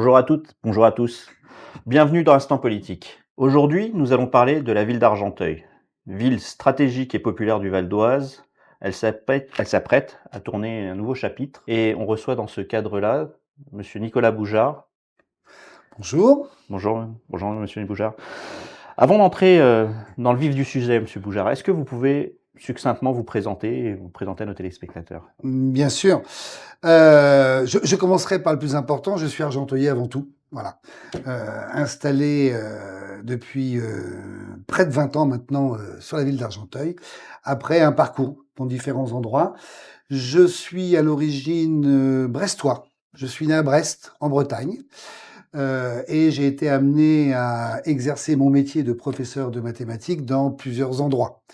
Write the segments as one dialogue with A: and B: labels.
A: Bonjour à toutes, bonjour à tous. Bienvenue dans Instant Politique. Aujourd'hui, nous allons parler de la ville d'Argenteuil. Ville stratégique et populaire du Val d'Oise, elle s'apprête à tourner un nouveau chapitre et on reçoit dans ce cadre-là Monsieur Nicolas Boujard.
B: Bonjour.
A: Bonjour Monsieur Boujard. Avant d'entrer dans le vif du sujet, Monsieur Boujard, est-ce que vous pouvez succinctement vous présenter et vous présenter à nos téléspectateurs?
B: Bien sûr. Je commencerai par le plus important. Je suis argenteuilais avant tout. Voilà. Installé depuis près de 20 ans maintenant sur la ville d'Argenteuil, après un parcours dans différents endroits. Je suis à l'origine brestois. Je suis né à Brest, en Bretagne. Et j'ai été amené à exercer mon métier de professeur de mathématiques dans plusieurs endroits.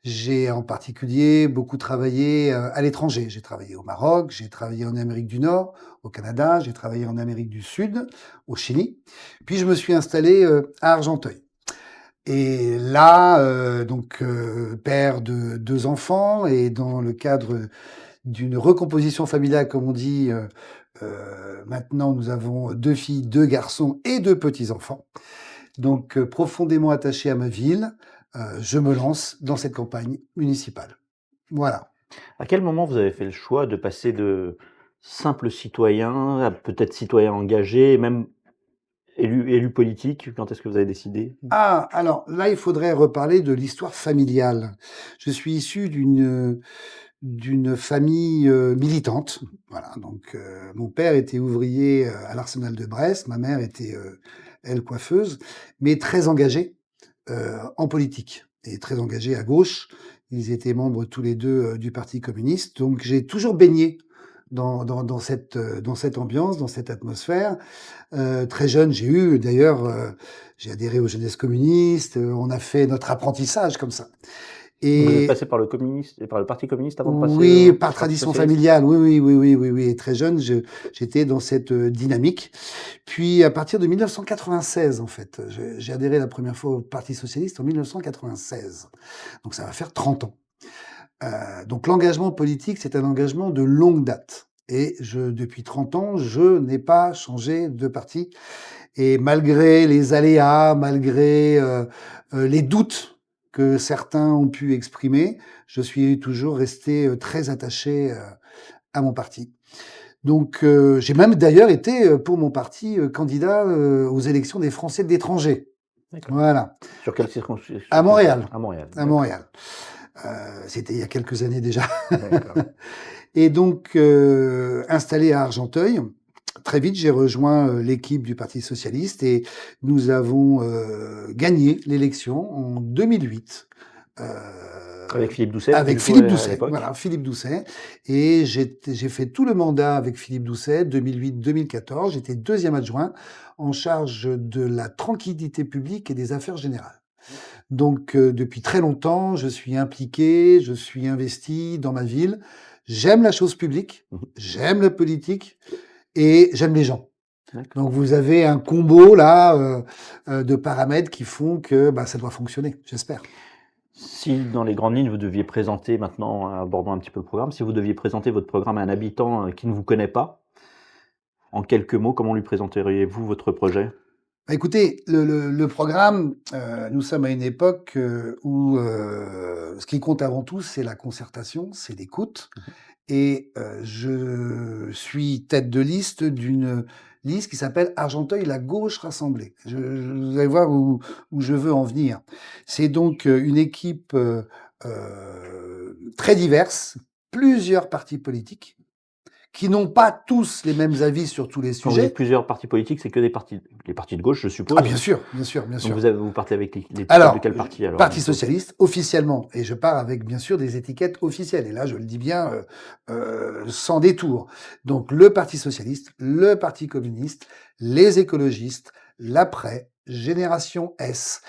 B: J'ai en particulier beaucoup travaillé à l'étranger. J'ai travaillé au Maroc, j'ai travaillé en Amérique du Nord, au Canada, j'ai travaillé en Amérique du Sud, au Chili. Puis je me suis installé à Argenteuil. Et là, père de 2 enfants, et dans le cadre d'une recomposition familiale, comme on dit, maintenant nous avons 2 filles, 2 garçons et 2 petits-enfants. Donc profondément attaché à ma ville, je me lance dans cette campagne municipale. Voilà.
A: À quel moment vous avez fait le choix de passer de simple citoyen à peut-être citoyen engagé, et même élu politique? Quand est-ce que vous avez décidé?
B: Ah, alors là, il faudrait reparler de l'histoire familiale. Je suis issu d'une famille militante. Voilà, donc mon père était ouvrier à l'Arsenal de Brest, ma mère était elle coiffeuse, mais très engagée en politique et très engagée à gauche. Ils étaient membres tous les deux du Parti communiste, donc j'ai toujours baigné dans cette ambiance, dans cette atmosphère. Très jeune, j'ai adhéré aux Jeunesses communistes, on a fait notre apprentissage comme ça.
A: Donc vous êtes
B: Et
A: passé par le Parti communiste avant de passer
B: oui,
A: au
B: par
A: Parti
B: tradition
A: socialiste?
B: familiale, oui. Et très jeune, j'étais dans cette dynamique. Puis à partir de 1996, en fait, j'ai adhéré la première fois au Parti socialiste en 1996. Donc ça va faire 30 ans. Donc l'engagement politique, c'est un engagement de longue date. Et depuis 30 ans, je n'ai pas changé de parti. Et malgré les aléas, malgré les doutes que certains ont pu exprimer, je suis toujours resté très attaché à mon parti. Donc j'ai même d'ailleurs été pour mon parti candidat aux élections des Français de l'étranger.
A: D'accord.
B: Voilà,
A: Sur quelle circonscription?
B: à Montréal.
A: À Montréal,
B: À
A: d'accord.
B: Montréal. C'était il y a quelques années déjà.
A: D'accord.
B: Et donc, installé à Argenteuil, très vite, j'ai rejoint l'équipe du Parti socialiste et nous avons gagné l'élection en 2008.
A: Avec Philippe Doucet,
B: Avec
A: du coup,
B: Philippe
A: à
B: Doucet,
A: l'époque?
B: voilà, Philippe Doucet. Et j'ai fait tout le mandat avec Philippe Doucet, 2008-2014. J'étais deuxième adjoint en charge de la tranquillité publique et des affaires générales. Donc, depuis très longtemps, je suis impliqué, je suis investi dans ma ville. J'aime la chose publique,
A: Mmh.
B: j'aime la politique et j'aime les gens.
A: D'accord.
B: Donc, vous avez un combo là de paramètres qui font que ça doit fonctionner, j'espère.
A: Si dans les grandes lignes, vous deviez présenter maintenant, abordons un petit peu le programme, si vous deviez présenter votre programme à un habitant, qui ne vous connaît pas, en quelques mots, comment lui présenteriez-vous votre projet?
B: Écoutez, le programme, nous sommes à une époque où ce qui compte avant tout, c'est la concertation, c'est l'écoute.
A: Mmh.
B: Et je suis tête de liste d'une liste qui s'appelle Argenteuil, la gauche rassemblée. Vous allez voir où je veux en venir. C'est donc une équipe très diverse, plusieurs partis politiques, qui n'ont pas tous les mêmes avis sur tous les
A: Quand vous dites
B: sujets.
A: plusieurs partis politiques, c'est que les partis de gauche, je
B: Ah
A: suppose?
B: bien sûr, bien sûr, bien
A: Donc
B: sûr.
A: vous partez avec l'étiquette de
B: Alors,
A: quel parti alors,
B: Parti
A: du coup?
B: socialiste, officiellement, et je pars avec, bien sûr, des étiquettes officielles. Et là, je le dis bien, sans détour. Donc, le Parti socialiste, le Parti communiste, les écologistes, l'après, Génération S,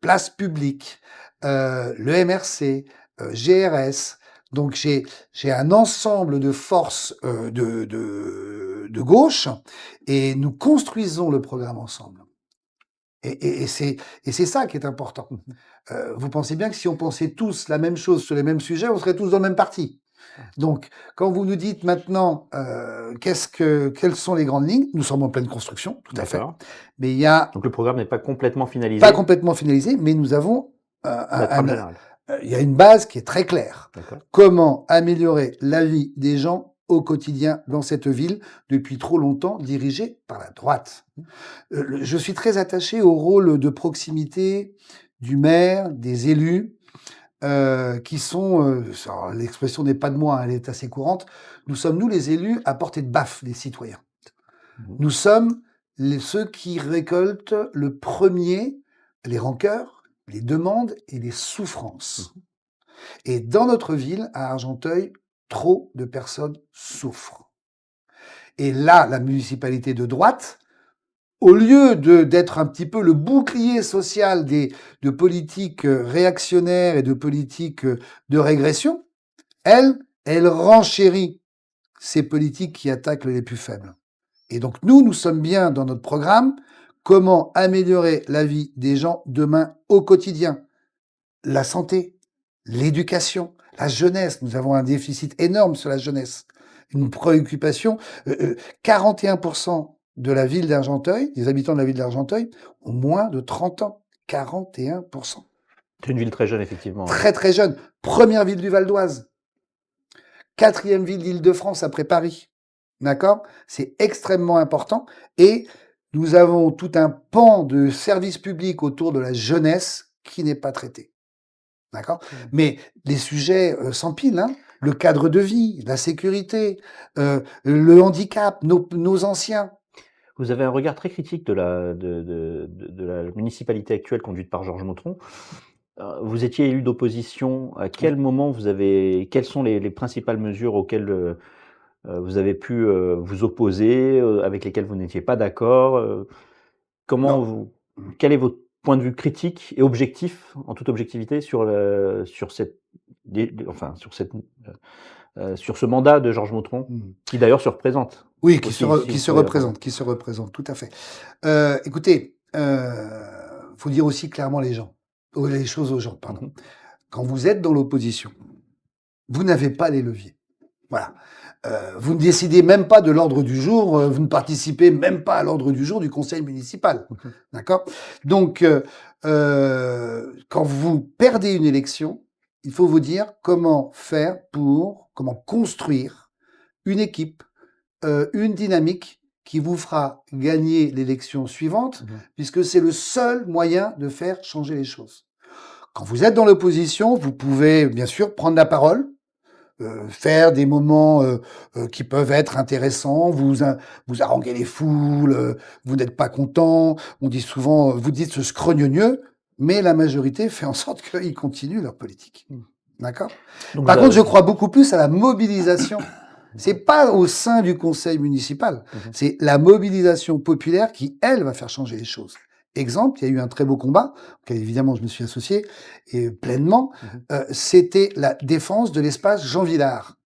B: Place publique, le MRC, GRS. Donc, j'ai un ensemble de forces de gauche, et nous construisons le programme ensemble. Et c'est ça qui est important.
A: Mmh.
B: Vous pensez bien que si on pensait tous la même chose sur les mêmes sujets, on serait tous dans le même parti. Donc, quand vous nous dites maintenant, quelles sont les grandes lignes, nous sommes en pleine construction, tout à fait.
A: D'accord.
B: Mais il y a
A: Donc le programme n'est pas complètement
B: pas
A: finalisé.
B: complètement finalisé, mais nous avons
A: La trame générale.
B: il y a une base qui est très claire.
A: D'accord.
B: Comment améliorer la vie des gens au quotidien dans cette ville, depuis trop longtemps dirigée par la droite. Je suis très attaché au rôle de proximité du maire, des élus, qui sont, alors l'expression n'est pas de moi, elle est assez courante. Nous sommes, nous, les élus, à portée de baffe des citoyens. Nous sommes ceux qui récoltent le premier les rancœurs, les demandes et les souffrances. Et dans notre ville, à Argenteuil, trop de personnes souffrent. Et là, la municipalité de droite, au lieu d'être un petit peu le bouclier social de politiques réactionnaires et de politiques de régression, elle renchérit ces politiques qui attaquent les plus faibles. Et donc nous sommes bien dans notre programme comment améliorer la vie des gens demain au quotidien. La santé, l'éducation, la jeunesse. Nous avons un déficit énorme sur la jeunesse. Une préoccupation. 41% de la ville d'Argenteuil, des habitants de la ville d'Argenteuil, ont moins de 30 ans. 41%.
A: C'est une ville très jeune, effectivement.
B: Très très jeune. Première ville du Val d'Oise. 4e ville d'Île-de-France après Paris. D'accord? C'est extrêmement important. Et nous avons tout un pan de services publics autour de la jeunesse qui n'est pas traité. D'accord? Mais les sujets s'empilent, hein. Le cadre de vie, la sécurité, le handicap, nos anciens.
A: Vous avez un regard très critique de la municipalité actuelle conduite par Georges Mautron. Vous étiez élu d'opposition. À quel moment quelles sont les principales mesures auxquelles vous avez pu vous opposer, avec lesquelles vous n'étiez pas d'accord? Quel est votre point de vue critique et objectif, en toute objectivité, sur ce mandat de Georges Mautron, qui d'ailleurs se représente?
B: Oui, qui se représente, tout à fait. Écoutez, faut dire aussi clairement les choses aux gens, pardon. Quand vous êtes dans l'opposition, vous n'avez pas les leviers. Voilà. Vous ne décidez même pas de l'ordre du jour, vous ne participez même pas à l'ordre du jour du conseil municipal. D'accord? Donc, quand vous perdez une élection, il faut vous dire comment construire une équipe, une dynamique qui vous fera gagner l'élection suivante, puisque c'est le seul moyen de faire changer les choses. Quand vous êtes dans l'opposition, vous pouvez bien sûr prendre la parole, faire des moments qui peuvent être intéressants, vous haranguez les foules, vous n'êtes pas content, on dit souvent, vous dites ce scrogneux, mais la majorité fait en sorte qu'ils continuent leur politique. D'accord? Par contre, je crois beaucoup plus à la mobilisation. C'est pas au sein du conseil municipal, c'est la mobilisation populaire qui, elle, va faire changer les choses. Exemple, il y a eu un très beau combat, auquel évidemment je me suis associé, et pleinement, c'était la défense de l'espace Jean Villard.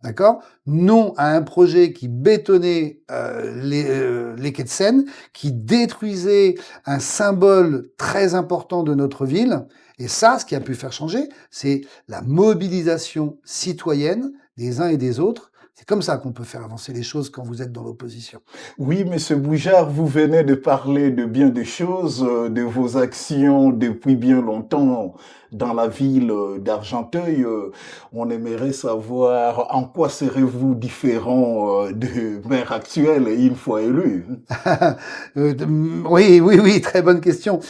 B: D'accord? Non à un projet qui bétonnait les quais de Seine, qui détruisait un symbole très important de notre ville. Et ça, ce qui a pu faire changer, c'est la mobilisation citoyenne des uns et des autres. C'est comme ça qu'on peut faire avancer les choses quand vous êtes dans l'opposition.
C: Oui, Monsieur Boujard, vous venez de parler de bien des choses, de vos actions depuis bien longtemps dans la ville d'Argenteuil. On aimerait savoir en quoi serez-vous différent du maire actuel une fois élu?
B: Oui, très bonne question.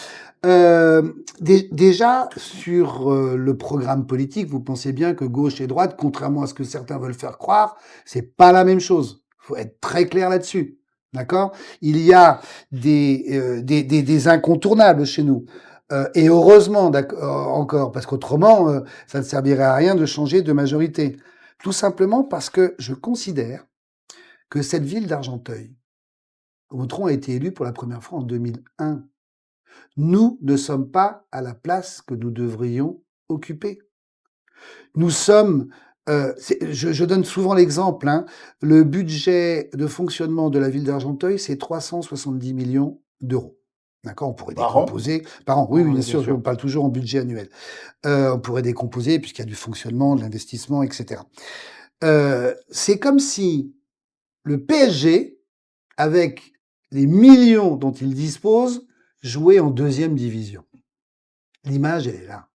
B: Déjà, sur le programme politique, vous pensez bien que gauche et droite, contrairement à ce que certains veulent faire croire, c'est pas la même chose. Faut être très clair là-dessus. D'accord? Il y a des incontournables chez nous. Et heureusement encore, parce qu'autrement, ça ne servirait à rien de changer de majorité. Tout simplement parce que je considère que cette ville d'Argenteuil, Mautron a été élu pour la première fois en 2001. Nous ne sommes pas à la place que nous devrions occuper. Nous sommes, je donne souvent l'exemple, hein, le budget de fonctionnement de la ville d'Argenteuil, c'est 370 millions d'euros. D'accord, on pourrait
C: Par an?
B: décomposer par an. Oui, oui,
A: Oui,
B: bien
A: bien
B: sûr,
A: sûr.
B: on parle toujours en budget annuel. On pourrait décomposer puisqu'il y a du fonctionnement, de l'investissement, et cetera. C'est comme si le PSG, avec les millions dont il dispose, jouait en 2e division. L'image, elle est là.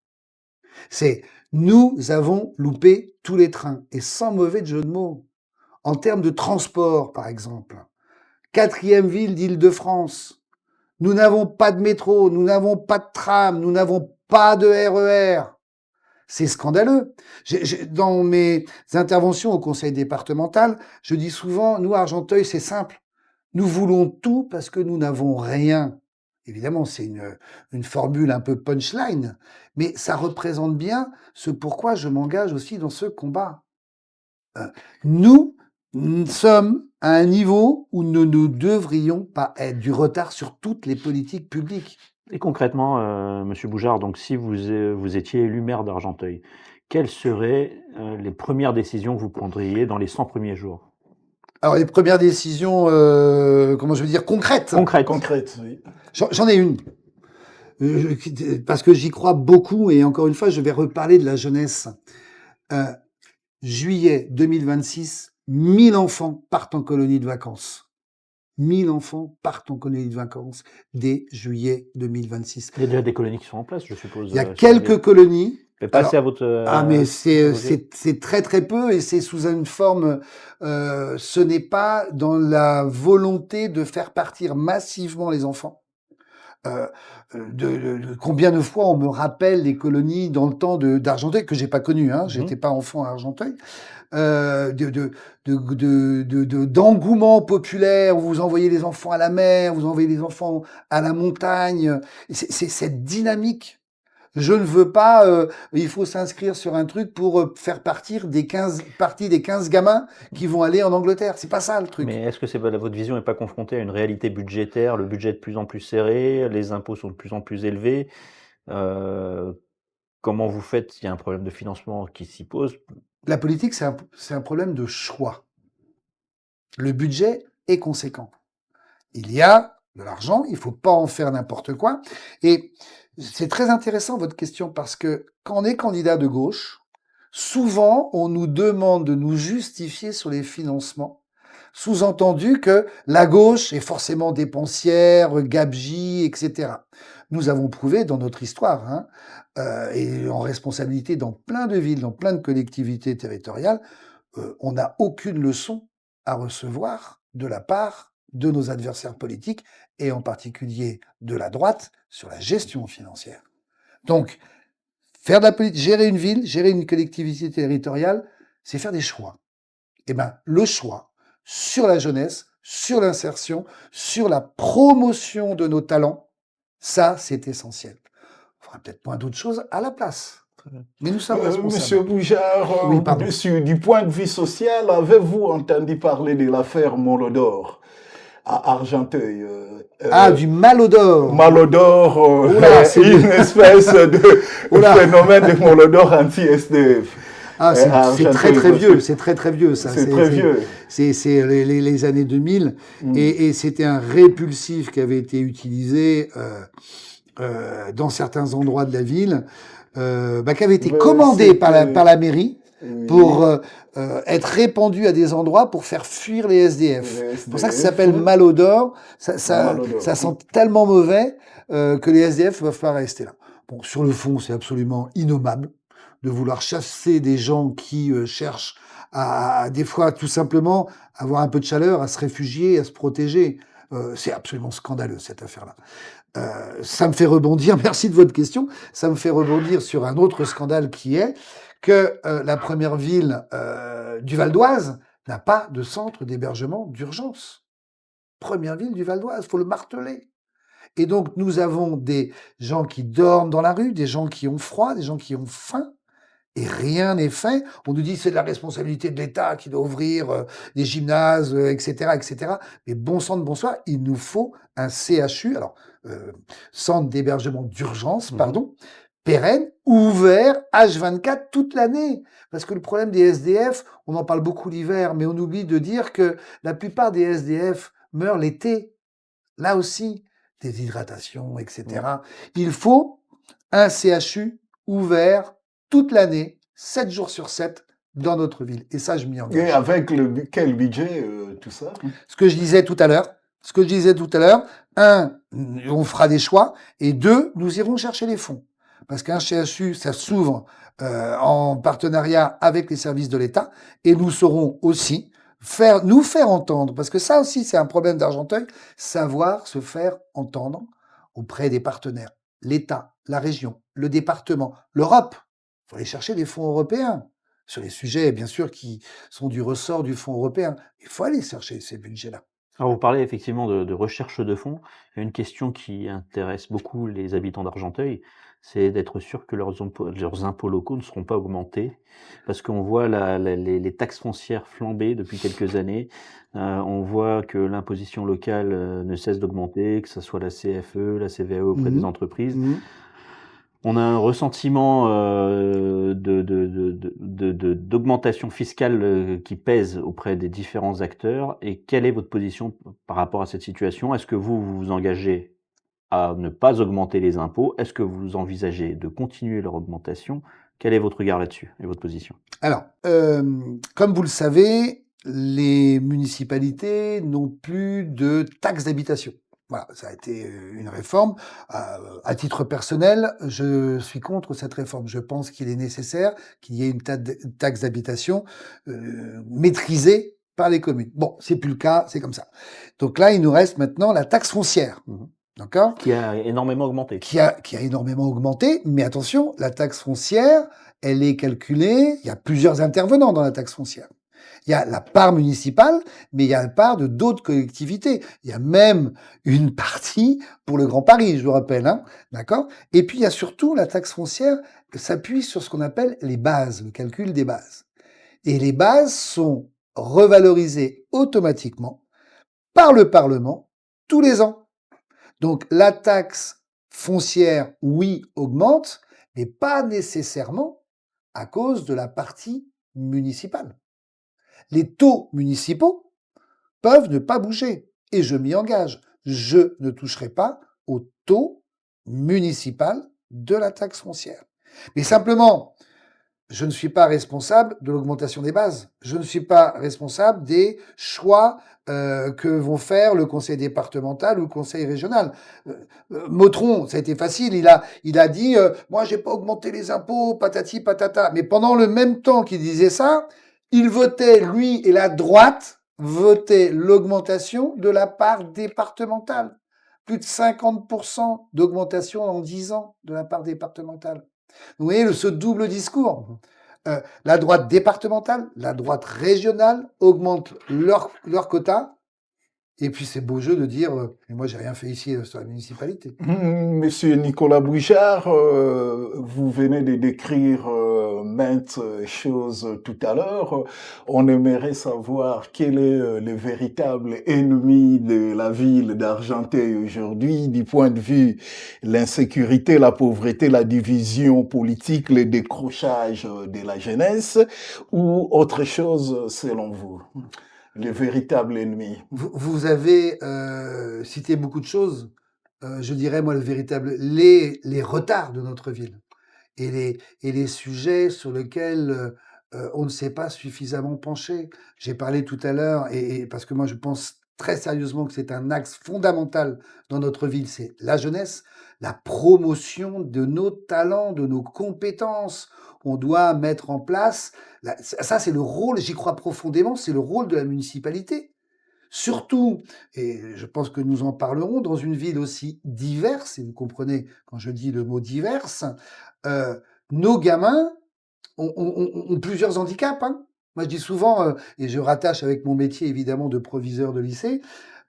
B: C'est nous avons loupé tous les trains et sans mauvais jeu de mots. En termes de transport, par exemple, 4e ville d'Île-de-France. Nous n'avons pas de métro, nous n'avons pas de tram, nous n'avons pas de RER. C'est scandaleux. Dans mes interventions au conseil départemental, je dis souvent, nous, à Argenteuil, c'est simple. Nous voulons tout parce que nous n'avons rien. Évidemment, c'est une formule un peu punchline, mais ça représente bien ce pourquoi je m'engage aussi dans ce combat. Nous sommes à un niveau où nous ne devrions pas être du retard sur toutes les politiques publiques.
A: Et concrètement, Monsieur Boujard, donc si vous étiez élu maire d'Argenteuil, quelles seraient, les premières décisions que vous prendriez dans les 100 premiers jours?
B: Alors, les premières décisions, comment je veux dire, concrètes.
A: Concrètes.
C: Concrète, oui.
B: J'en ai une. Parce que j'y crois beaucoup et encore une fois, je vais reparler de la jeunesse. Juillet 2026, 1000 enfants partent en colonie de vacances. 1000 enfants partent en colonie de vacances dès juillet 2026.
A: Il y a déjà des colonies qui sont en place, je suppose.
B: Il y a
A: sur la
B: quelques
A: ville.
B: colonies.
A: Mais pas
B: Alors,
A: assez à votre.
B: mais
A: à vos yeux.
B: c'est très très peu et c'est sous une forme. Ce n'est pas dans la volonté de faire partir massivement les enfants. Combien de fois on me rappelle les colonies dans le temps d'Argenteuil que j'ai pas connu, hein, j'étais pas enfant à Argenteuil, d'engouement populaire où vous envoyez les enfants à la mer, vous envoyez les enfants à la montagne. C'est cette dynamique. Je ne veux pas, il faut s'inscrire sur un truc pour faire partir des 15 gamins qui vont aller en Angleterre. C'est pas ça le truc.
A: Mais est-ce que votre vision n'est pas confrontée à une réalité budgétaire, le budget est de plus en plus serré, les impôts sont de plus en plus élevés? Comment vous faites? Il y a un problème de financement qui s'y pose.
B: La politique, c'est un problème de choix. Le budget est conséquent. Il y a de l'argent, il faut pas en faire n'importe quoi. Et c'est très intéressant votre question parce que quand on est candidat de gauche, souvent on nous demande de nous justifier sur les financements. Sous-entendu que la gauche est forcément dépensière, gabegie, etc. Nous avons prouvé dans notre histoire, hein, et en responsabilité dans plein de villes, dans plein de collectivités territoriales, on n'a aucune leçon à recevoir de la part de nos adversaires politiques, et en particulier de la droite, sur la gestion financière. Donc, faire de la politique, gérer une ville, gérer une collectivité territoriale, c'est faire des choix. Eh ben, le choix sur la jeunesse, sur l'insertion, sur la promotion de nos talents, ça, c'est essentiel. Il faudra peut-être point d'autres choses à la place. Mais nous sommes responsables.
C: Monsieur Boujard,
B: Oui, pardon.
C: du point de vue social, avez-vous entendu parler de l'affaire Molodor à Argenteuil?
B: Du Malodor.
C: Malodor,
B: Oula, c'est
C: une espèce de
B: Oula.
C: phénomène de Molodor anti-SDF.
B: Ah, c'est très très vieux, c'est très très vieux ça.
C: C'est très vieux.
B: C'est les années 2000
C: Mm.
B: et c'était un répulsif qui avait été utilisé dans certains endroits de la ville, qui avait été
C: Ouais,
B: commandé par
C: c'était-
B: la mairie
C: Oui.
B: pour être répandu à des endroits pour faire fuir les SDF.
C: Les
B: C'est pour ça que ça
C: SDF.
B: s'appelle Malodor.
C: Malodor.
B: Ça sent tellement mauvais que les SDF ne peuvent pas rester là. Bon, sur le fond, c'est absolument innommable de vouloir chasser des gens qui cherchent à des fois tout simplement avoir un peu de chaleur, à se réfugier, à se protéger. C'est absolument scandaleux cette affaire-là. Ça me fait rebondir, merci de votre question, ça me fait rebondir sur un autre scandale qui est que la première ville du Val d'Oise n'a pas de centre d'hébergement d'urgence. Première ville du Val d'Oise, faut le marteler. Et donc nous avons des gens qui dorment dans la rue, des gens qui ont froid, des gens qui ont faim, et rien n'est fait. On nous dit c'est de la responsabilité de l'État qui doit ouvrir des gymnases, etc., etc. Mais bon sang de bonsoir, il nous faut un CHU, alors centre d'hébergement d'urgence, pardon, pérenne, ouvert H24 toute l'année. Parce que le problème des SDF, on en parle beaucoup l'hiver, mais on oublie de dire que la plupart des SDF meurent l'été. Là aussi, déshydratation, etc. Il faut un CHU ouvert toute l'année, 7 jours sur 7, dans notre ville. Et ça, je m'y
C: Et
B: engage.
C: avec quel budget, tout ça?
B: Ce que je disais tout à l'heure, on fera des choix, et deux, nous irons chercher les fonds. Parce qu'un CHU, ça s'ouvre en partenariat avec les services de l'État, et nous saurons aussi nous faire entendre, parce que ça aussi, c'est un problème d'Argenteuil, savoir se faire entendre auprès des partenaires, l'État, la région, le département, l'Europe. Il faut aller chercher des fonds européens sur les sujets, bien sûr, qui sont du ressort du fonds européen. Il faut aller chercher ces budgets-là.
A: Alors vous parlez effectivement de recherche de fonds. Il y a une question qui intéresse beaucoup les habitants d'Argenteuil, c'est d'être sûr que leurs impôts locaux ne seront pas augmentés. Parce qu'on voit les taxes foncières flamber depuis quelques années. On voit que l'imposition locale ne cesse d'augmenter, que ce soit la CFE, la CVAE auprès des entreprises. On a un ressentiment d'augmentation fiscale qui pèse auprès des différents acteurs. Et quelle est votre position par rapport à cette situation? Est-ce que vous vous engagez à ne pas augmenter les impôts? Est-ce que vous envisagez de continuer leur augmentation? Quel est votre regard là-dessus et votre position?
B: Alors, comme vous le savez, les municipalités n'ont plus de taxes d'habitation. Voilà, ça a été une réforme. À titre personnel, je suis contre cette réforme. Je pense qu'il est nécessaire qu'il y ait une taxe d'habitation maîtrisée par les communes. Bon, c'est plus le cas, c'est comme ça. Donc là, il nous reste maintenant la taxe foncière. D'accord ?
A: Qui a énormément augmenté.
B: Qui a énormément augmenté, mais attention, la taxe foncière, elle est calculée, il y a plusieurs intervenants dans la taxe foncière. Il y a la part municipale, mais il y a la part de d'autres collectivités. Il y a même une partie pour le Grand Paris, je vous rappelle, hein, d'accord ? Et puis il y a surtout la taxe foncière qui s'appuie sur ce qu'on appelle les bases, le calcul des bases. Et les bases sont revalorisées automatiquement par le Parlement tous les ans. Donc la taxe foncière, oui, augmente, mais pas nécessairement à cause de la partie municipale. Les taux municipaux peuvent ne pas bouger, et je m'y engage. Je ne toucherai pas au taux municipal de la taxe foncière. Mais simplement, je ne suis pas responsable de l'augmentation des bases. Je ne suis pas responsable des choix que vont faire le conseil départemental ou le conseil régional. Motron, ça a été facile. Il a dit moi, j'ai pas augmenté les impôts, patati patata. Mais pendant le même temps qu'il disait ça, il votait, lui et la droite, votaient l'augmentation de la part départementale. Plus de 50% d'augmentation en 10 ans de la part départementale. Vous voyez ce double discours. La droite départementale, la droite régionale augmentent leur quota. Et puis c'est beau jeu de dire mais moi j'ai rien fait ici sur la municipalité.
C: Monsieur Nicolas Bouchard, vous venez de décrire maintes choses tout à l'heure. On aimerait savoir quel est le véritable ennemi de la ville d'Argenteuil aujourd'hui, du point de vue l'insécurité, la pauvreté, la division politique, le décrochage de la jeunesse, ou autre chose selon vous? Le véritable ennemi.
B: Vous avez cité beaucoup de choses. Je dirais, moi, les retards de notre ville et les sujets sur lesquels on ne s'est pas suffisamment penché. J'ai parlé tout à l'heure, et parce que moi, je pense très sérieusement que c'est un axe fondamental dans notre ville, c'est la jeunesse, la promotion de nos talents, de nos compétences. On doit mettre en place, ça c'est le rôle, j'y crois profondément, c'est le rôle de la municipalité. Surtout, et je pense que nous en parlerons, dans une ville aussi diverse, et vous comprenez quand je dis le mot diverse, nos gamins ont plusieurs handicaps. Hein. Moi je dis souvent, et je rattache avec mon métier évidemment de proviseur de lycée,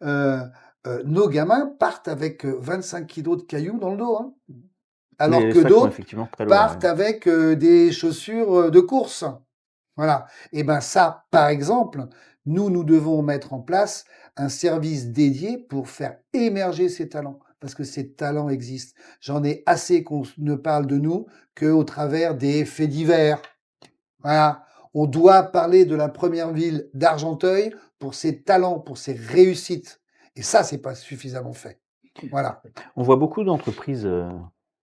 B: nos gamins partent avec 25 kilos de cailloux dans le dos. Hein. Alors que d'autres partent avec des chaussures de course. Voilà. Et ben ça, par exemple, nous devons mettre en place un service dédié pour faire émerger ces talents, parce que ces talents existent. J'en ai assez qu'on ne parle de nous qu'au travers des faits divers. Voilà. On doit parler de la première ville d'Argenteuil pour ses talents, pour ses réussites. Et ça, c'est pas suffisamment fait. Voilà.
A: On voit beaucoup d'entreprises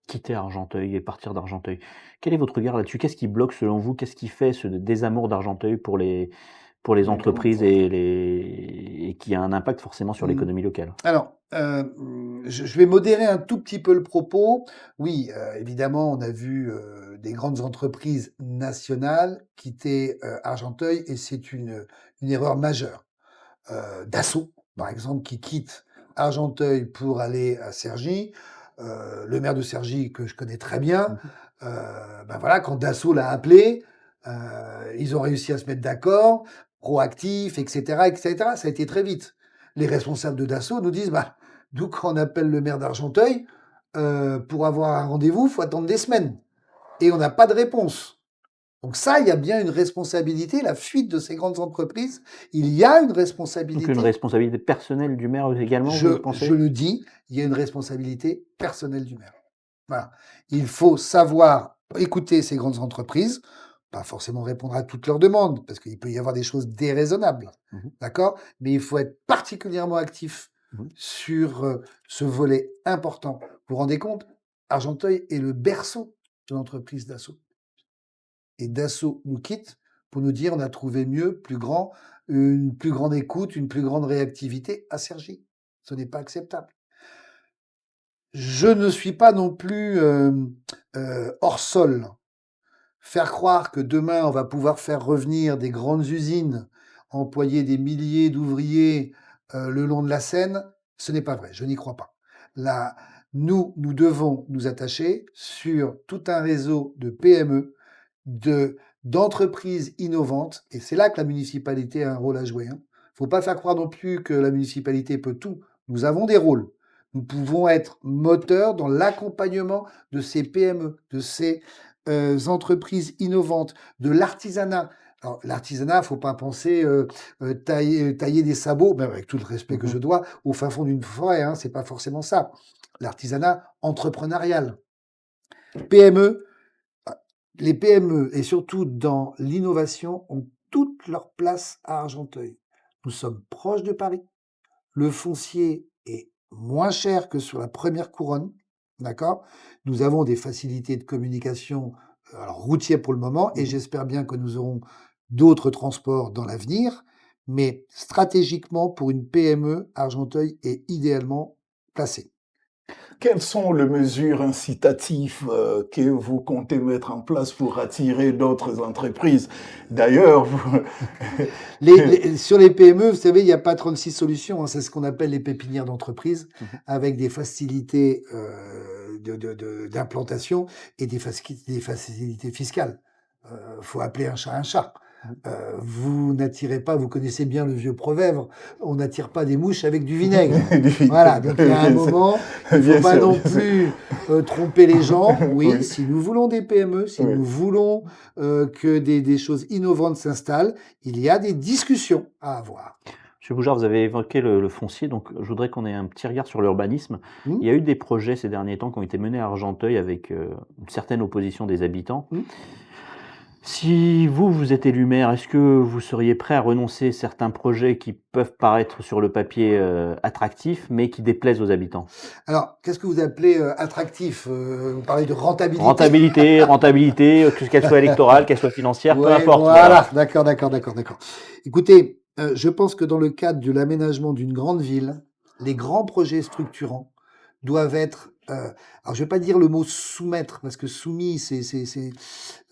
A: quitter Argenteuil et partir d'Argenteuil. Quel est votre regard là-dessus? Qu'est-ce qui bloque selon vous? Qu'est-ce qui fait ce désamour d'Argenteuil pour les
C: Les grandes
A: entreprises
C: entreprises.
A: et qui a un impact forcément sur
B: Mmh.
A: l'économie locale?
B: Alors, je vais modérer un tout petit peu le propos. Oui, évidemment, on a vu, des grandes entreprises nationales quitter, Argenteuil et c'est une erreur majeure. Dassault, par exemple, qui quitte Argenteuil pour aller à Cergy. Le maire de Cergy que je connais très bien,
A: Mmh.
B: ben voilà, quand Dassault l'a appelé, heu, ils ont réussi à se mettre d'accord, proactif, et cetera, et cetera. Ça a été très vite. Les responsables de Dassault nous disent: «Bah, nous, quand on appelle le maire d'Argenteuil, pour avoir un rendez-vous, faut attendre des semaines et on n'a pas de réponse». Donc ça, il y a bien une responsabilité, la fuite de ces grandes entreprises, il y a une
A: Donc une
B: responsabilité.
A: responsabilité personnelle du maire également, vous
B: Je
A: pensez?
B: le dis, il y a une responsabilité personnelle du maire. Voilà. Il faut savoir écouter ces grandes entreprises, pas forcément répondre à toutes leurs demandes, parce qu'il peut y avoir des choses déraisonnables,
A: Mmh.
B: d'accord? Mais il faut être particulièrement actif
A: Mmh.
B: sur, ce volet important. Vous vous rendez compte? Argenteuil est le berceau de l'entreprise Dassault. Et Dassault nous quitte pour nous dire: «On a trouvé mieux, plus grand, une plus grande écoute, une plus grande réactivité à Cergy». Ce n'est pas acceptable. Je ne suis pas non plus, hors sol. Faire croire que demain, on va pouvoir faire revenir des grandes usines, employer des milliers d'ouvriers, le long de la Seine, ce n'est pas vrai, je n'y crois pas. Là, nous devons nous attacher sur tout un réseau de PME, de d'entreprises innovantes et c'est là que la municipalité a un rôle à jouer, hein. Faut pas faire croire non plus que la municipalité peut tout. Nous avons des rôles. Nous pouvons être moteurs dans l'accompagnement de ces PME, de ces entreprises innovantes, de l'artisanat. Alors, l'artisanat, faut pas penser tailler des sabots, même avec tout le respect que
A: Mmh.
B: je dois, au fin fond d'une forêt. Hein, c'est pas forcément ça. L'artisanat entrepreneurial, PME. ah, Les PME et surtout dans l'innovation ont toute leur place à Argenteuil. Nous sommes proches de Paris. Le foncier est moins cher que sur la première couronne, d'accord? Nous avons des facilités de communication, alors routières pour le moment et
A: Mmh.
B: j'espère bien que nous aurons d'autres transports dans l'avenir, mais stratégiquement pour une PME, Argenteuil est idéalement placé.
C: Quelles sont les mesures incitatives que vous comptez mettre en place pour attirer d'autres entreprises? D'ailleurs, vous...
B: Sur les PME, vous savez, il n'y a pas 36 solutions, hein, c'est ce qu'on appelle les pépinières d'entreprise,
A: Mmh.
B: avec des facilités d'implantation et des facilités fiscales. Faut appeler un chat un chat.
A: Mmh.
B: Vous n'attirez pas, vous connaissez bien le vieux proverbe, on n'attire pas des mouches avec du vinaigre. Voilà, donc il y a un
C: Bien sûr,
B: moment, il ne faut
C: bien
B: pas
C: sûr,
B: non
C: bien sûr.
B: plus tromper les gens. Oui,
C: Oui,
B: si nous voulons des PME, si
C: oui.
B: nous voulons que des choses innovantes s'installent, il y a des discussions à avoir.
A: Monsieur Boujard, vous avez évoqué le foncier, donc je voudrais qu'on ait un petit regard sur l'urbanisme.
B: Hmm.
A: Il y a eu des projets ces derniers temps qui ont été menés à Argenteuil avec une certaine opposition des habitants.
B: Hmm.
A: Si vous êtes élu maire, est-ce que vous seriez prêt à renoncer à certains projets qui peuvent paraître sur le papier attractifs, mais qui déplaisent aux habitants?
B: Alors, qu'est-ce que vous appelez attractif? Vous parlez de rentabilité?
A: Rentabilité, qu'elle soit électorale, qu'elle soit financière, peu
B: Ouais,
A: importe.
B: voilà, d'accord. Écoutez, je pense que dans le cadre de l'aménagement d'une grande ville, les grands projets structurants doivent être, alors je vais pas dire le mot soumettre parce que soumis c'est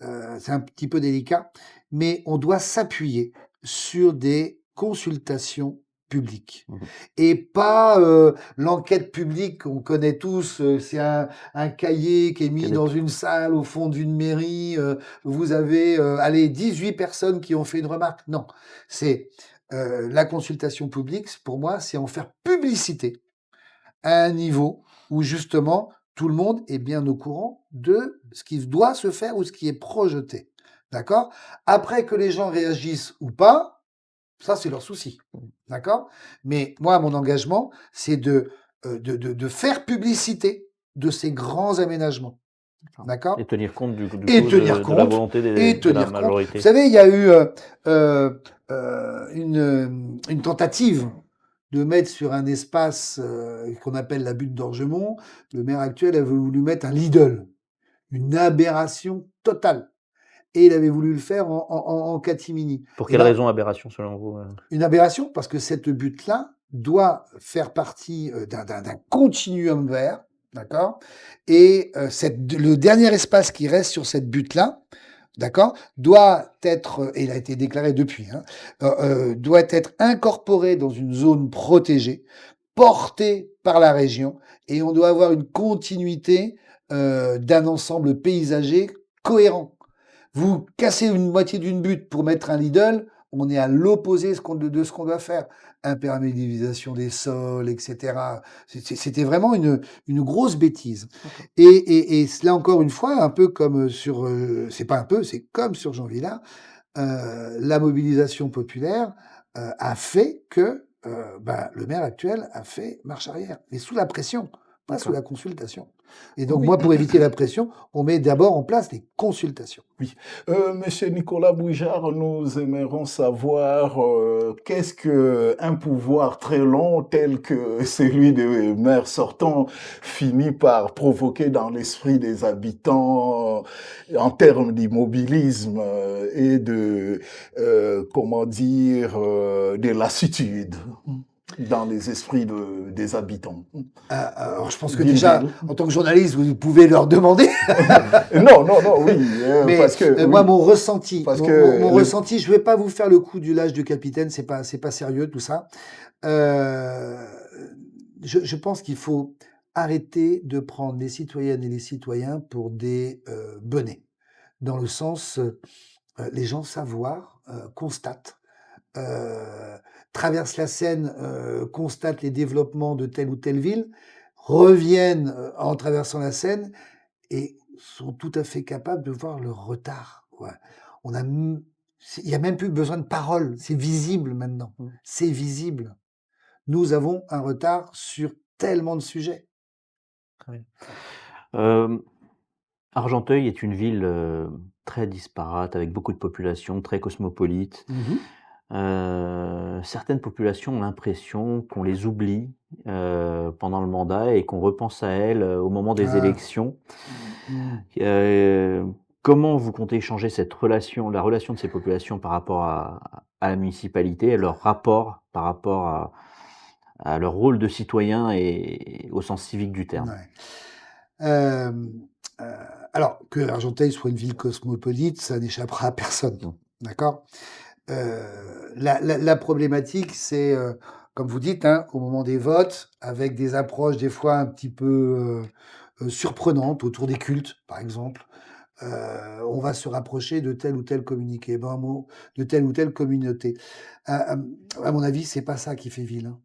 B: un petit peu délicat, mais on doit s'appuyer sur des consultations publiques
A: Mmh.
B: et pas, l'enquête publique qu'on connaît tous, c'est un cahier qui est mis
A: Quel est-
B: dans une salle au fond d'une mairie, vous avez, allez 18 personnes qui ont fait une remarque. Non, c'est, la consultation publique, pour moi, c'est en faire publicité à un niveau où justement tout le monde est bien au courant de ce qui doit se faire ou ce qui est projeté. D'accord? Après que les gens réagissent ou pas, ça c'est leur souci. D'accord? Mais moi, mon engagement, c'est de faire publicité de ces grands aménagements. D'accord?
A: Et tenir compte du coup
B: Et tenir
A: de la
B: compte,
A: volonté
B: et
A: de la
B: tenir compte. Vous
A: majorité.
B: savez, il y a eu une tentative de mettre sur un espace qu'on appelle la butte d'Orgemont, le maire actuel avait voulu mettre un Lidl, une aberration totale. Et il avait voulu le faire en catimini.
A: Pour
B: Et
A: quelle
B: là,
A: raison aberration selon vous?
B: une aberration parce que cette butte-là doit faire partie d'un continuum vert, d'accord. Et le dernier espace qui reste sur cette butte-là, d'accord, doit être, et il a été déclaré depuis, hein, doit être incorporé dans une zone protégée, portée par la région, et on doit avoir une continuité d'un ensemble paysager cohérent. Vous cassez une moitié d'une butte pour mettre un Lidl, on est à l'opposé de ce qu'on doit faire. Imperméabilisation des sols, etc. C'était vraiment une grosse bêtise. Et là encore une fois, un peu comme sur, c'est pas un peu, c'est comme sur Jean Villard, la mobilisation populaire a fait que le maire actuel a fait marche arrière, mais sous la pression, pas sous
A: D'accord.
B: la consultation. Et donc
C: Oui.
B: moi, pour éviter la pression, on met d'abord en place des consultations.
C: Monsieur Nicolas Bouijard, nous aimerions savoir qu'est-ce que un pouvoir très long tel que celui de maire sortant finit par provoquer dans l'esprit des habitants en termes d'immobilisme et de comment dire de lassitude dans les esprits des habitants.
B: Alors je pense que
C: Ville,
B: déjà,
C: ville.
B: en tant que journaliste, vous pouvez leur demander.
C: Non, oui,
B: Mais
C: parce que
B: moi,
C: oui,
B: mon ressenti,
C: parce
B: mon,
C: que
B: mon
C: le-
B: ressenti, je vais pas vous faire le coup du lâche du capitaine, c'est pas sérieux tout ça. Euh, je pense qu'il faut arrêter de prendre les citoyennes et les citoyens pour des benets, dans le sens, les gens savent voir, constatent, euh, traversent la Seine, constatent les développements de telle ou telle ville, reviennent en traversant la Seine et sont tout à fait capables de voir leur retard. Ouais. On a, il n'y a même plus besoin de paroles, c'est visible maintenant. C'est visible. Nous avons un retard sur tellement de sujets.
A: Très bien. Argenteuil est une ville très disparate, avec beaucoup de population, très cosmopolite. Certaines populations ont l'impression qu'on les oublie pendant le mandat et qu'on repense à elles au moment des
B: Ah.
A: élections. Comment vous comptez changer cette relation, la relation de ces populations par rapport à la municipalité, et leur rapport par rapport à leur rôle de citoyen et au sens civique du terme?
B: Ouais. Alors, que Argenteuil soit une ville cosmopolite, ça n'échappera à personne.
A: Non.
B: D'accord. La problématique, c'est, comme vous dites, hein, au moment des votes, avec des approches des fois un petit peu surprenantes autour des cultes, par exemple. On va se rapprocher de tel ou tel communiqué, de telle ou telle communauté. À mon avis, c'est pas ça qui fait ville. Hein.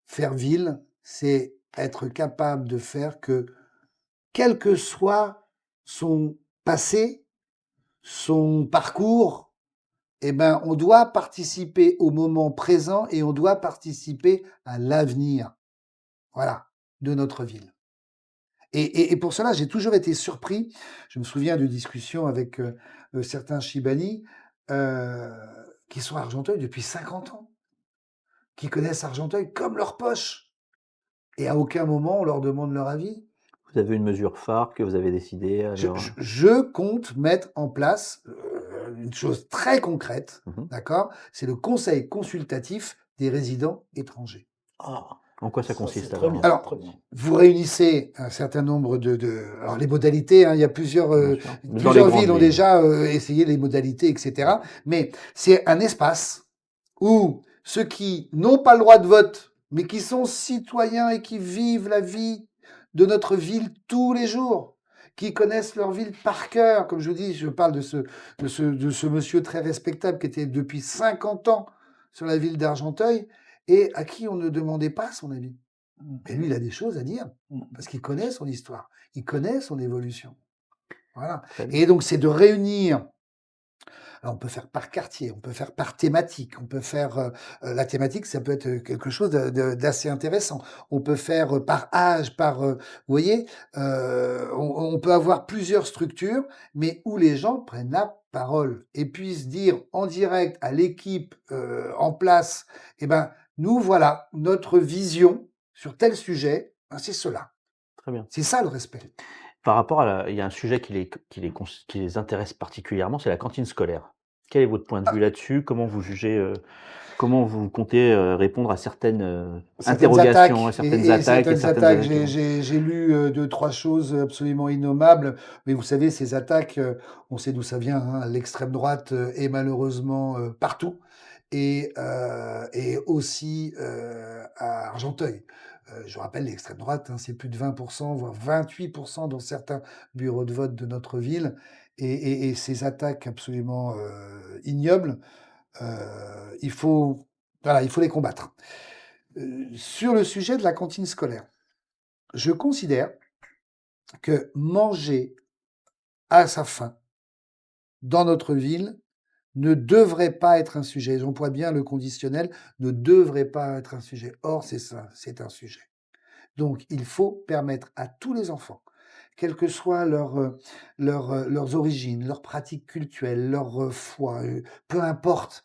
B: Faire ville, c'est être capable de faire que, quel que soit son passé, son parcours, eh ben, on doit participer au moment présent et on doit participer à l'avenir, voilà, de notre ville. Et pour cela, j'ai toujours été surpris. Je me souviens de discussions avec certains Chibani qui sont à Argenteuil depuis 50 ans, qui connaissent Argenteuil comme leur poche. Et à aucun moment, on leur demande leur avis.
A: Vous avez une mesure phare que vous avez décidé à
B: Je compte mettre en place une chose très concrète, d'accord. C'est le conseil consultatif des résidents étrangers.
A: En quoi ça consiste
C: très bien.
B: Alors,
C: très bien.
B: vous réunissez un certain nombre alors les modalités, hein, il y a plusieurs
A: Bien sûr. Dans les
B: plusieurs
A: grandes
B: villes ont
A: villes.
B: déjà essayé les modalités, etc. Mais c'est un espace où ceux qui n'ont pas le droit de vote, mais qui sont citoyens et qui vivent la vie de notre ville tous les jours, qui connaissent leur ville par cœur, comme je vous dis, je parle de ce monsieur très respectable qui était depuis 50 ans sur la ville d'Argenteuil et à qui on ne demandait pas son avis. Mais lui, il a des choses à dire, parce qu'il connaît son histoire, il connaît son évolution. Voilà.
A: Très bien.
B: Et donc, c'est de réunir. Alors, on peut faire par quartier, on peut faire par thématique, on peut faire la thématique, ça peut être quelque chose d'assez intéressant. On peut faire par âge, vous voyez, on peut avoir plusieurs structures, mais où les gens prennent la parole et puissent dire en direct à l'équipe en place, eh ben, Nous, voilà, notre vision sur tel sujet, ben, c'est cela.
A: Très bien.
B: C'est ça le respect.
A: Par rapport il y a un sujet qui les intéresse particulièrement, c'est la cantine scolaire. Quel est votre point de vue
B: Ah,
A: là-dessus? Comment vous jugez, comment vous comptez, répondre à certaines,
B: certaines
A: interrogations, à
B: attaques
A: certaines attaques et
B: certaines
A: certaines
B: attaques,
A: qui vont
B: j'ai lu 2-3 choses absolument innommables, mais vous savez, ces attaques, on sait d'où ça vient, hein. L'extrême droite est malheureusement partout et aussi à Argenteuil. Je vous rappelle, l'extrême droite, hein, c'est plus de 20%, voire 28% dans certains bureaux de vote de notre ville, et ces attaques absolument ignobles, il faut, voilà, il faut les combattre. Sur le sujet de la cantine scolaire, je considère que manger à sa faim dans notre ville ne devrait pas être un sujet. J'emploie bien le conditionnel, ne devrait pas être un sujet. Or, c'est ça, c'est un sujet. Donc, il faut permettre à tous les enfants, quelles que soient leurs origines, leurs pratiques culturelles, leur foi, peu importe,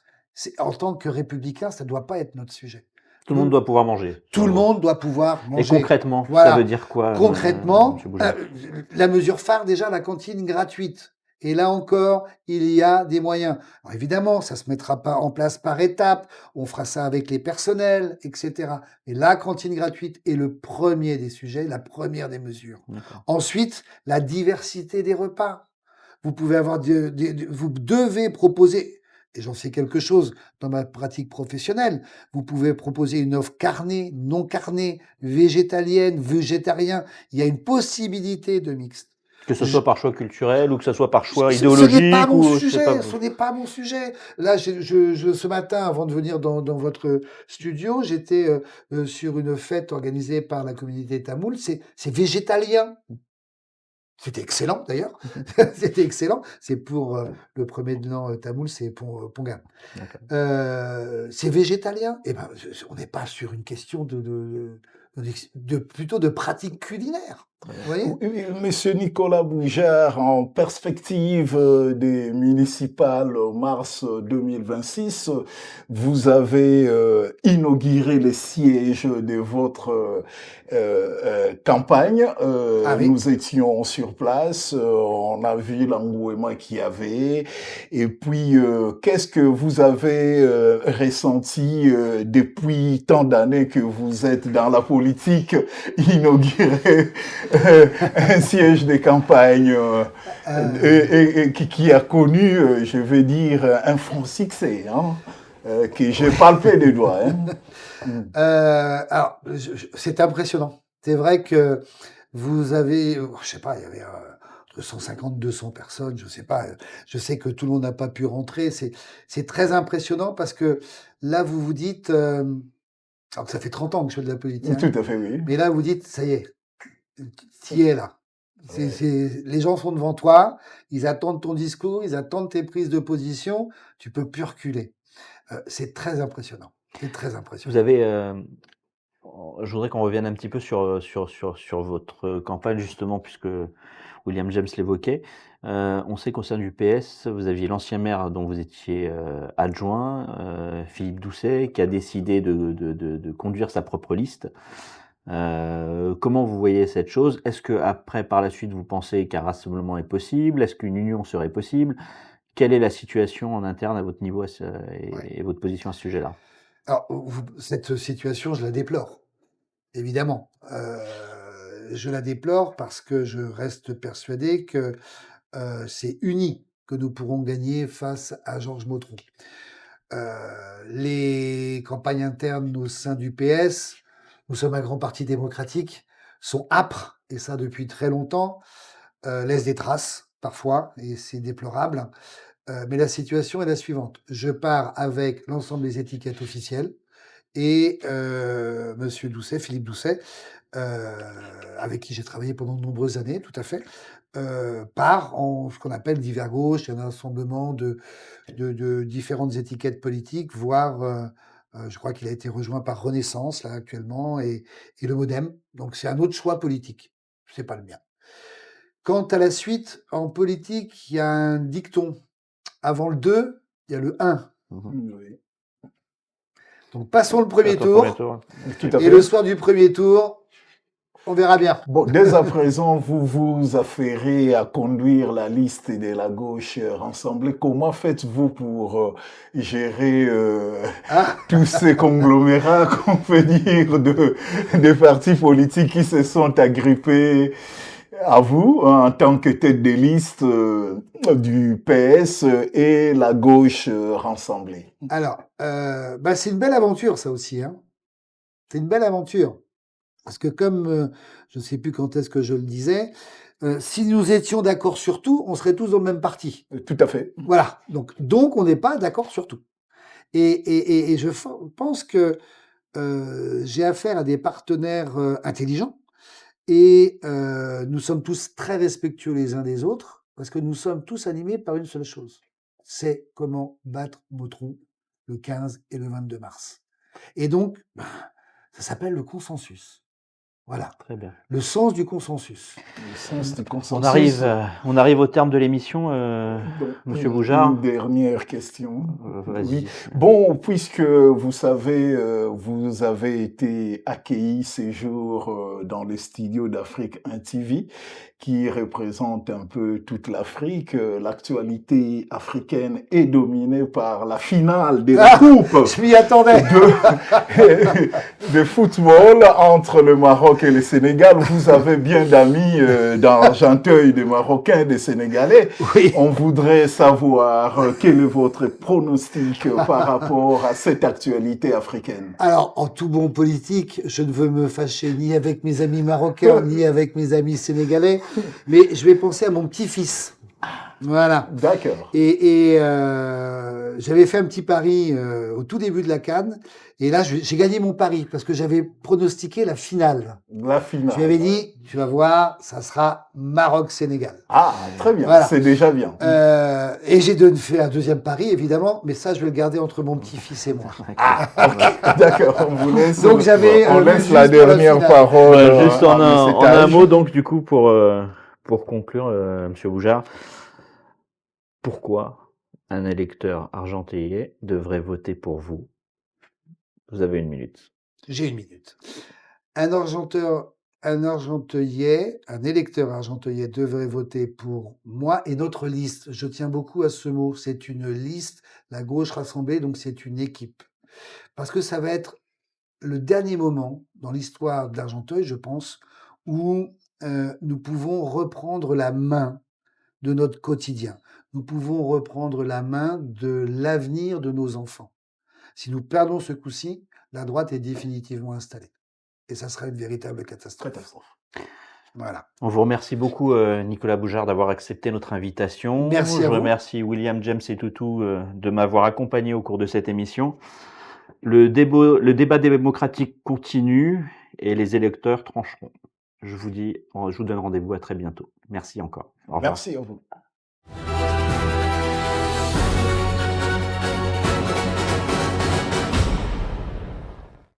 B: en tant que républicain, ça ne doit pas être notre sujet.
A: tout le monde doit pouvoir manger,
B: Tout le
A: selon vous?
B: monde doit pouvoir
A: Et
B: manger.
A: concrètement, ça veut
B: Voilà.
A: dire quoi,
B: Concrètement,
A: monsieur Boujard?
B: la mesure phare déjà, la cantine gratuite. Et là encore, il y a des moyens. Alors évidemment, ça se mettra pas en place par étapes. On fera ça avec les personnels, etc. Mais la cantine gratuite est le premier des sujets, la première des mesures.
A: D'accord.
B: Ensuite, la diversité des repas. Vous pouvez avoir vous devez proposer, et j'en sais quelque chose dans ma pratique professionnelle, vous pouvez proposer une offre carnée, non carnée, végétalienne, végétarien. Il y a une possibilité de mixte.
A: Que ce
B: Je-
A: soit par choix culturel ou que ce soit par choix
B: ce n'est pas
A: idéologique
B: mon
A: ou je sais pas.
B: sujet, ce n'est pas mon sujet. Là, ce matin, avant de venir dans votre studio, j'étais sur une fête organisée par la communauté tamoule. C'est végétalien. C'était excellent d'ailleurs. C'était excellent. C'est pour le premier nom tamoul, c'est Pongan.
A: D'accord.
B: C'est végétalien. Eh ben, on n'est pas sur une question plutôt de pratique culinaire. Vous voyez?
C: Oui, Monsieur Nicolas Boujard, en perspective des municipales mars 2026, vous avez inauguré les sièges de votre campagne.
B: Ah oui.
C: Nous étions sur place, on a vu l'engouement qu'il y avait. Et puis, qu'est-ce que vous avez ressenti depuis tant d'années que vous êtes dans la politique, inauguré un siège de campagne qui a connu, je vais dire, un franc succès, hein, que j'ai palpé des doigts. Hein.
B: Alors, c'est impressionnant. C'est vrai que vous avez, je sais pas, il y avait entre 150, 200 personnes, je sais pas. Je sais que tout le monde n'a pas pu rentrer. C'est très impressionnant parce que là, vous vous dites, alors que ça fait 30 ans que je fais de la politique, hein,
C: Tout à fait, oui.
B: mais là, vous dites, ça y est, tu y es là. Les gens sont devant toi, ils attendent ton discours, ils attendent tes prises de position, tu peux plus reculer. C'est très impressionnant. C'est très
A: Vous
B: impressionnant.
A: avez, je voudrais qu'on revienne un petit peu sur votre campagne justement puisque William James l'évoquait. On sait qu'au sein du PS, vous aviez l'ancien maire dont vous étiez, adjoint, Philippe Doucet, qui a décidé de conduire sa propre liste. Comment vous voyez cette chose? Est-ce qu'après, par la suite, vous pensez qu'un rassemblement est possible? Est-ce qu'une union serait possible? Quelle est la situation en interne à votre niveau
B: Ouais.
A: et votre position à ce sujet-là?
B: Alors, cette situation, je la déplore, évidemment. Je la déplore parce que je reste persuadé que c'est unis que nous pourrons gagner face à Georges Motron. Les campagnes internes au sein du PS, nous sommes un grand parti démocratique, sont âpres, et ça depuis très longtemps, laissent des traces parfois, et c'est déplorable. Mais la situation est la suivante. Je pars avec l'ensemble des étiquettes officielles et Monsieur Doucet, Philippe Doucet, avec qui j'ai travaillé pendant de nombreuses années, tout à fait, part en ce qu'on appelle divers gauche, il y a un rassemblement de différentes étiquettes politiques, voire, je crois qu'il a été rejoint par Renaissance, là, actuellement, et le MoDem. Donc c'est un autre choix politique. C'est pas le mien. Quant à la suite, en politique, il y a un dicton. Avant le 2, il y a le 1.
A: Mmh.
C: Oui.
B: Donc passons le premier
A: Attends, premier
B: tour.
C: Tout à
B: Et
C: fait.
B: le soir du premier tour, on verra bien.
C: Bon, dès à présent, vous vous affairez à conduire la liste de la gauche rassemblée. Comment faites-vous pour gérer
B: Ah,
C: tous ces conglomérats, qu'on peut dire, de partis politiques qui se sont agrippés à vous en tant que tête de liste du PS et la gauche rassemblée?
B: alors, c'est une belle aventure, ça aussi. Hein. C'est une belle aventure. Parce que comme, je ne sais plus quand est-ce que je le disais, si nous étions d'accord sur tout, on serait tous dans le même parti.
C: Tout à fait.
B: Voilà. Donc on n'est pas d'accord sur tout. Et je pense que j'ai affaire à des partenaires intelligents et nous sommes tous très respectueux les uns des autres parce que nous sommes tous animés par une seule chose. C'est comment battre Motron le 15 et le 22 mars. Et donc, ça s'appelle le consensus. Voilà,
A: Très bien.
B: le sens du consensus.
C: Le sens du
A: On
C: consensus.
A: arrive au terme de l'émission,
C: Donc,
A: Monsieur Boujard.
C: Une dernière question.
A: Vas-y.
C: Oui. Bon, puisque vous savez, vous avez été accueilli ces jours dans les studios d'Afrique 1 TV, qui représente un peu toute l'Afrique. L'actualité africaine est dominée par la finale de la Coupe
B: Je m'y attendais.
C: de football entre le Maroc et le Sénégal. Vous avez bien d'amis dans Argenteuil, des Marocains, des Sénégalais.
B: Oui.
C: On voudrait savoir quel est votre pronostic par rapport à cette actualité africaine.
B: Alors, en tout bon politique, je ne veux me fâcher ni avec mes amis marocains, ni avec mes amis sénégalais, mais je vais penser à mon petit-fils. Voilà.
C: D'accord.
B: Et j'avais fait un petit pari au tout début de la CAN, et là, j'ai gagné mon pari parce que j'avais pronostiqué la finale.
C: La finale.
B: Je lui avais dit, tu vas voir, ça sera Maroc-Sénégal.
C: Ah, très bien.
B: Voilà.
C: C'est déjà bien.
B: Et j'ai fait un deuxième pari, évidemment, mais ça, je vais le garder entre mon petit-fils et moi.
C: D'accord, on vous laisse.
B: Donc, j'avais
C: on
B: vu
C: laisse
B: juste
C: la
B: pour la
C: dernière
B: finale.
C: parole.
A: Juste en
C: à
A: un
C: Message.
A: mot, donc, du coup, pour conclure, Monsieur Boujard, pourquoi un électeur argenteuillais devrait voter pour vous? Vous avez 1 minute.
B: J'ai 1 minute. Un Argenteuillais, un électeur argenteuillais devrait voter pour moi et notre liste. Je tiens beaucoup à ce mot. C'est une liste, la gauche rassemblée, donc c'est une équipe. Parce que ça va être le dernier moment dans l'histoire de l'Argenteuil, je pense, où nous pouvons reprendre la main de notre quotidien. Nous pouvons reprendre la main de l'avenir de nos enfants. Si nous perdons ce coup-ci, la droite est définitivement installée. Et ça sera une véritable catastrophe. Voilà.
A: On vous remercie beaucoup, Nicolas Boujard, d'avoir accepté notre invitation.
B: Merci à
A: Je
B: vous.
A: remercie William James et Toutou de m'avoir accompagné au cours de cette émission. Le débat démocratique continue et les électeurs trancheront. Je vous donne rendez-vous à très bientôt. Merci encore. Au revoir.
C: Merci à vous.